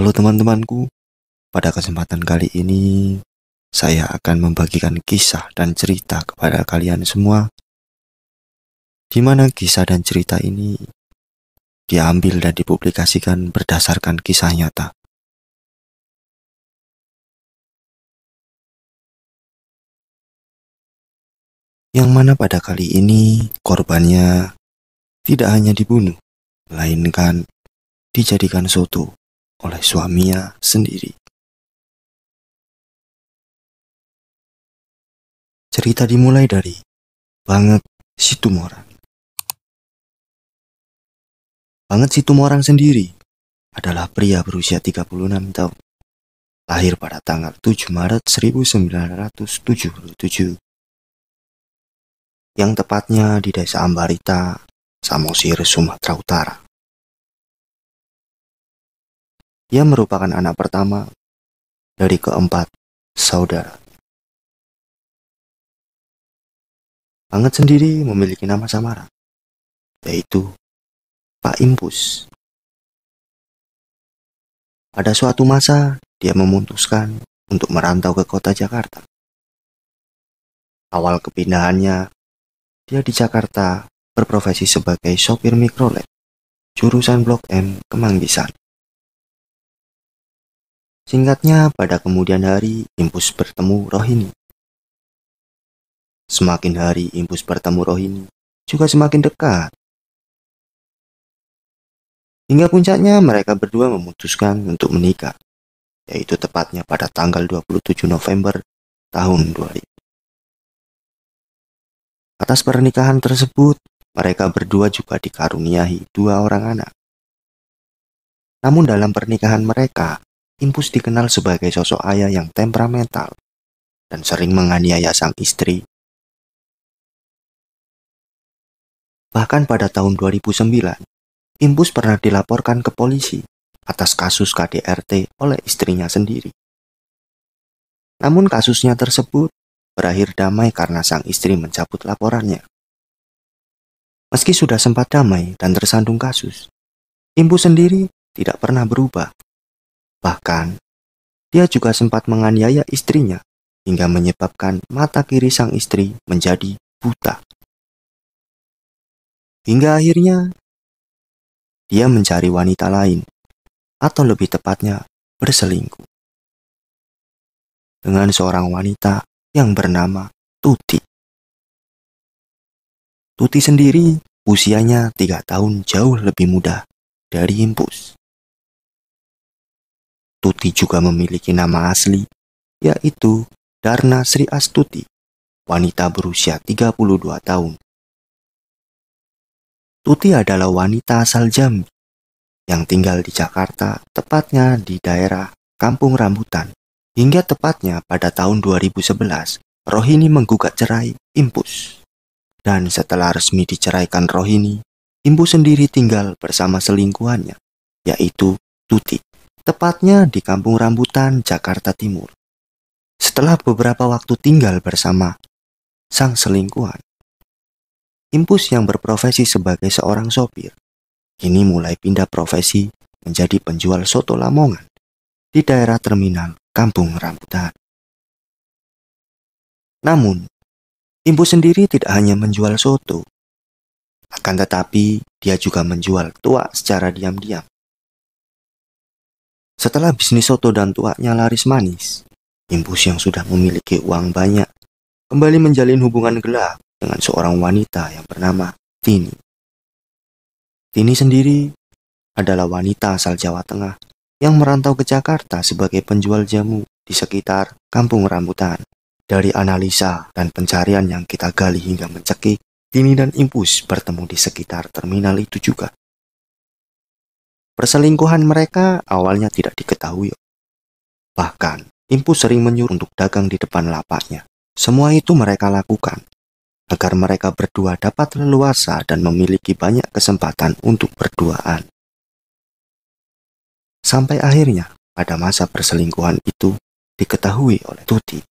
Halo teman-temanku, pada kesempatan kali ini saya akan membagikan kisah dan cerita kepada kalian semua, di mana kisah dan cerita ini diambil dan dipublikasikan berdasarkan kisah nyata. Yang mana pada kali ini korbannya tidak hanya dibunuh, melainkan dijadikan soto oleh suaminya sendiri. Cerita dimulai dari Banget Situmorang. Banget Situmorang sendiri adalah pria berusia 36 tahun. Lahir pada tanggal 7 Maret 1977, yang tepatnya di Desa Ambarita, Samosir, Sumatera Utara. Dia merupakan anak pertama dari keempat saudara. Banget sendiri memiliki nama samaran, yaitu Pak Impus. Pada suatu masa, dia memutuskan untuk merantau ke kota Jakarta. Awal kepindahannya, dia di Jakarta berprofesi sebagai sopir mikrolet, jurusan Blok M, Kemanggisan. Singkatnya, pada kemudian hari, Impus bertemu Rohini. Semakin hari Impus bertemu Rohini, juga semakin dekat. Hingga puncaknya mereka berdua memutuskan untuk menikah, yaitu tepatnya pada tanggal 27 November tahun 2000. Atas pernikahan tersebut, mereka berdua juga dikaruniai 2 orang anak. Namun dalam pernikahan mereka, Impus dikenal sebagai sosok ayah yang temperamental dan sering menganiaya sang istri. Bahkan pada tahun 2009, Impus pernah dilaporkan ke polisi atas kasus KDRT oleh istrinya sendiri. Namun kasusnya tersebut berakhir damai karena sang istri mencabut laporannya. Meski sudah sempat damai dan tersandung kasus, Impus sendiri tidak pernah berubah. Bahkan, dia juga sempat menganiaya istrinya hingga menyebabkan mata kiri sang istri menjadi buta. Hingga akhirnya, dia mencari wanita lain, atau lebih tepatnya berselingkuh, dengan seorang wanita yang bernama Tuti. Tuti sendiri usianya 3 tahun jauh lebih muda dari Impus. Tuti juga memiliki nama asli, yaitu Darna Sri Astuti, wanita berusia 32 tahun. Tuti adalah wanita asal Jambi yang tinggal di Jakarta, tepatnya di daerah Kampung Rambutan. Hingga tepatnya pada tahun 2011, Rohini menggugat cerai Impus. Dan setelah resmi diceraikan Rohini, Impus sendiri tinggal bersama selingkuhannya, yaitu Tuti, tepatnya di Kampung Rambutan, Jakarta Timur. Setelah beberapa waktu tinggal bersama sang selingkuhan, Impus yang berprofesi sebagai seorang sopir, kini mulai pindah profesi menjadi penjual soto Lamongan di daerah terminal Kampung Rambutan. Namun, Impus sendiri tidak hanya menjual soto, akan tetapi dia juga menjual tuak secara diam-diam. Setelah bisnis soto dan tuaknya laris manis, Impus yang sudah memiliki uang banyak kembali menjalin hubungan gelap dengan seorang wanita yang bernama Tini. Tini sendiri adalah wanita asal Jawa Tengah yang merantau ke Jakarta sebagai penjual jamu di sekitar Kampung Rambutan. Dari analisa dan pencarian yang kita gali hingga mencekik, Tini dan Impus bertemu di sekitar terminal itu juga. Perselingkuhan mereka awalnya tidak diketahui. Bahkan, Impus sering menyuruh untuk dagang di depan lapaknya. Semua itu mereka lakukan agar mereka berdua dapat leluasa dan memiliki banyak kesempatan untuk berduaan. Sampai akhirnya, pada masa perselingkuhan itu diketahui oleh Tuti.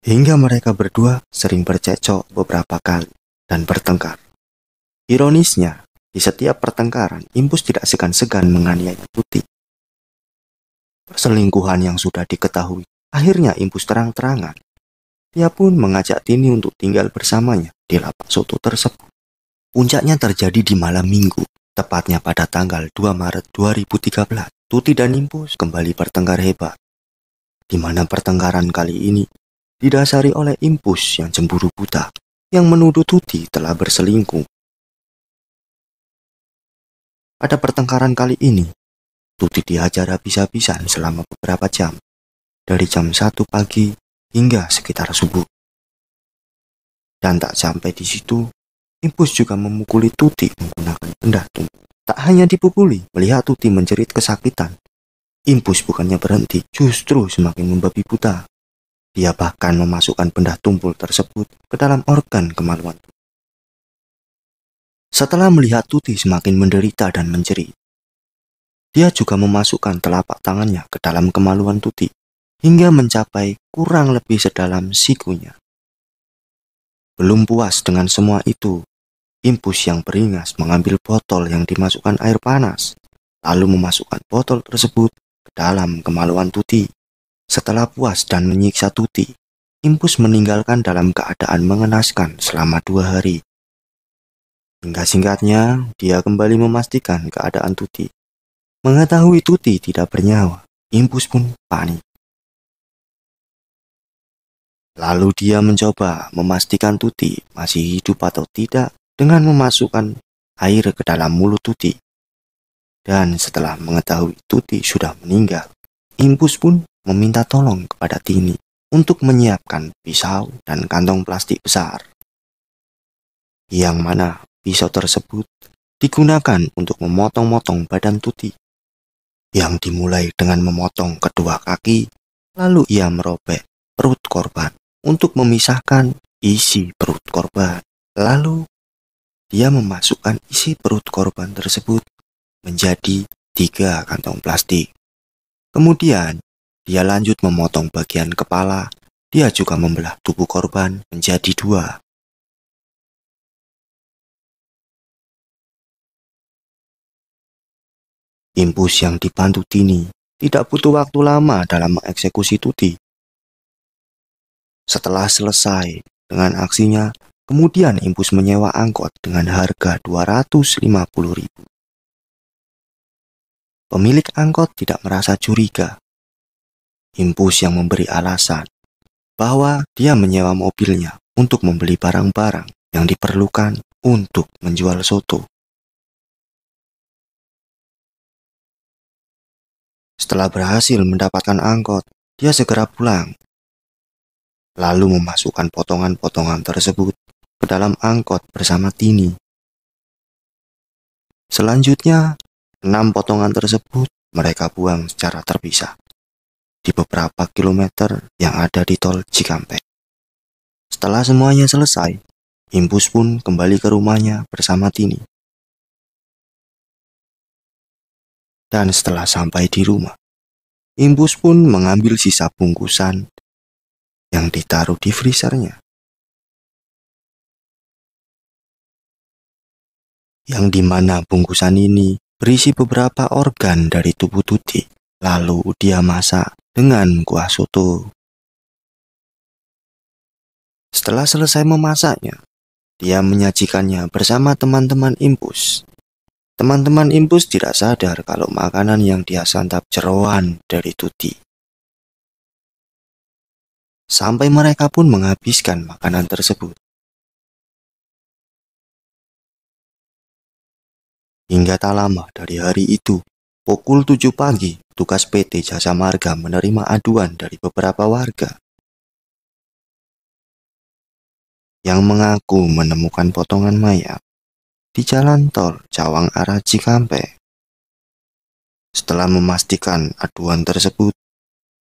Hingga mereka berdua sering bercekcok beberapa kali dan bertengkar. Ironisnya, di setiap pertengkaran, Impus tidak segan-segan menganiaya Tuti. perselingkuhan yang sudah diketahui. Akhirnya Impus terang-terangan. Dia pun mengajak Tini untuk tinggal bersamanya di lapak soto tersebut. Puncaknya terjadi di malam minggu, tepatnya pada tanggal 2 Maret 2013. Tuti dan Impus kembali bertengkar hebat, di mana pertengkaran kali ini didasari oleh Impus yang cemburu buta, yang menuduh Tuti telah berselingkuh. Pada pertengkaran kali ini, Tuti dihajar habis-habisan selama beberapa jam, dari jam 1 pagi hingga sekitar subuh. Dan tak sampai di situ, Impus juga memukuli Tuti menggunakan benda tumpul. Tak hanya dipukuli, melihat Tuti menjerit kesakitan, Impus bukannya berhenti, justru semakin membabi buta. Dia bahkan memasukkan benda tumpul tersebut ke dalam organ kemaluan. Setelah melihat Tuti semakin menderita dan menjerit, dia juga memasukkan telapak tangannya ke dalam kemaluan Tuti, hingga mencapai kurang lebih sedalam sikunya. Belum puas dengan semua itu, Impus yang beringas mengambil botol yang dimasukkan air panas, lalu memasukkan botol tersebut ke dalam kemaluan Tuti. Setelah puas dan menyiksa Tuti, Impus meninggalkan dalam keadaan mengenaskan selama 2 hari. Hingga singkatnya, dia kembali memastikan keadaan Tuti. Mengetahui Tuti tidak bernyawa, Impus pun panik. Lalu dia mencoba memastikan Tuti masih hidup atau tidak dengan memasukkan air ke dalam mulut Tuti. Dan setelah mengetahui Tuti sudah meninggal, Impus pun meminta tolong kepada Tini untuk menyiapkan pisau dan kantong plastik besar. Yang mana pisau tersebut digunakan untuk memotong-motong badan Tuti. Yang dimulai dengan memotong kedua kaki, lalu ia merobek perut korban untuk memisahkan isi perut korban. Lalu dia memasukkan isi perut korban tersebut menjadi 3 kantong plastik. Kemudian dia lanjut memotong bagian kepala. Dia juga membelah tubuh korban menjadi 2. Impus yang dibantu Tini tidak butuh waktu lama dalam mengeksekusi Tuti. Setelah selesai dengan aksinya, kemudian Impus menyewa angkot dengan harga 250.000. Pemilik angkot tidak merasa curiga. Impus yang memberi alasan bahwa dia menyewa mobilnya untuk membeli barang-barang yang diperlukan untuk menjual soto. Setelah berhasil mendapatkan angkot, dia segera pulang, lalu memasukkan potongan-potongan tersebut ke dalam angkot bersama Tini. Selanjutnya, 6 potongan tersebut mereka buang secara terpisah di beberapa kilometer yang ada di tol Cikampek. Setelah semuanya selesai, Impus pun kembali ke rumahnya bersama Tini. Dan setelah sampai di rumah, Impus pun mengambil sisa bungkusan yang ditaruh di freezernya, yang dimana bungkusan ini berisi beberapa organ dari tubuh Tuti. Lalu dia masak dengan kuah soto. Setelah selesai memasaknya, dia menyajikannya bersama teman-teman Impus. Teman-teman Impus tidak sadar kalau makanan yang dia santap jeroan dari Tuti. Sampai mereka pun menghabiskan makanan tersebut. Hingga tak lama dari hari itu, pukul 7 pagi, petugas PT Jasa Marga menerima aduan dari beberapa warga yang mengaku menemukan potongan mayat di jalan tol Cawang arah Cikampek. Setelah memastikan aduan tersebut,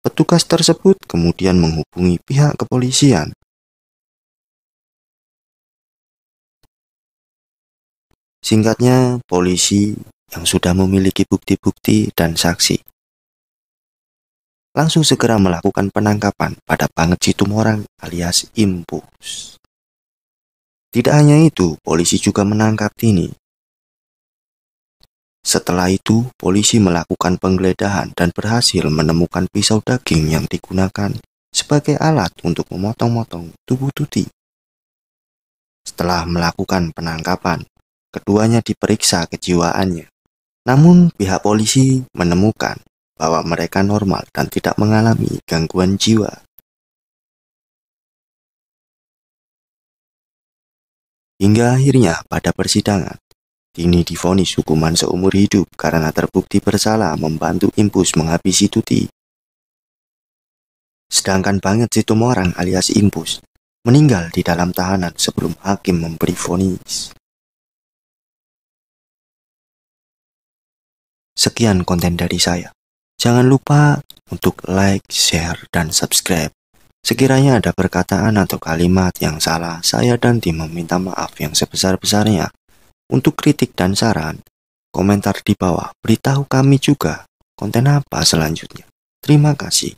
petugas tersebut kemudian menghubungi pihak kepolisian. Singkatnya, polisi yang sudah memiliki bukti-bukti dan saksi langsung segera melakukan penangkapan pada Banget Situmorang alias Impus. Tidak hanya itu, polisi juga menangkap Tini. Setelah itu, polisi melakukan penggeledahan dan berhasil menemukan pisau daging yang digunakan sebagai alat untuk memotong-motong tubuh Tuti. Setelah melakukan penangkapan, keduanya diperiksa kejiwaannya. Namun, pihak polisi menemukan bahwa mereka normal dan tidak mengalami gangguan jiwa. Hingga akhirnya pada persidangan, Tini divonis hukuman seumur hidup karena terbukti bersalah membantu Impus menghabisi Tuti. Sedangkan Banget Situmorang alias Impus meninggal di dalam tahanan sebelum hakim memberi vonis. Sekian konten dari saya. Jangan lupa untuk like, share, dan subscribe. Sekiranya ada perkataan atau kalimat yang salah, saya dan tim meminta maaf yang sebesar-besarnya. Untuk kritik dan saran, komentar di bawah. Beritahu kami juga konten apa selanjutnya. Terima kasih.